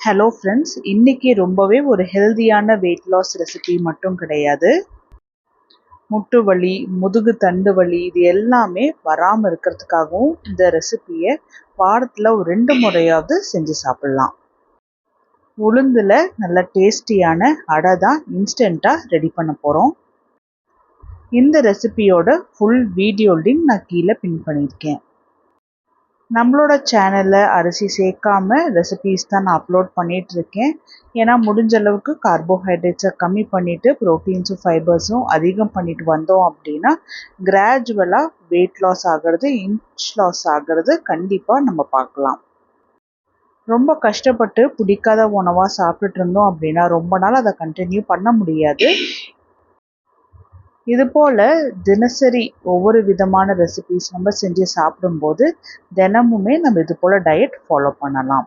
Hello friends, இன்னைக்கு ரொம்பவே ஒரு ஹெல்தியான வெயிட் லாஸ் ரெசிபி மட்டும் கிடையாது. முட்டு வலி, முதுகு தண்டு வலி இது எல்லாமே வராமல் இருக்கிறதுக்காகவும் இந்த ரெசிபியை வாரத்தில் ஒரு 2 முறையாவது செஞ்சு சாப்பிட்லாம். உளுந்தில் நல்ல டேஸ்டியான அடை தான் இன்ஸ்டண்ட்டாக ரெடி பண்ண போகிறோம். இந்த ரெசிபியோட ஃபுல் வீடியோ லிங்க் நான் கீழே பின் பண்ணியிருக்கேன். நம்மளோட சேனலில் அரிசி சேர்க்காம ரெசிபீஸ் தான் நான் அப்லோட் பண்ணிகிட்ருக்கேன். ஏன்னா முடிஞ்ச அளவுக்கு கார்போஹைட்ரேட்ஸை கம்மி பண்ணிவிட்டு ப்ரோட்டீன்ஸும் ஃபைபர்ஸும் அதிகம் பண்ணிட்டு வந்தோம் அப்படின்னா கிராஜுவலாக வெயிட் லாஸ் ஆகிறது, இன்ச் லாஸ் ஆகிறது கண்டிப்பாக நம்ம பார்க்கலாம். ரொம்ப கஷ்டப்பட்டு பிடிக்காத உணவாக சாப்பிட்டுட்டு இருந்தோம் அப்படின்னா ரொம்ப நாள் அதை கண்டினியூ பண்ண முடியாது. இது போல் தினசரி ஒவ்வொரு விதமான ரெசிபீஸ் நம்ம செஞ்சு சாப்பிடும்போது தினமுமே நம்ம இது போல் டயட் ஃபாலோ பண்ணலாம்.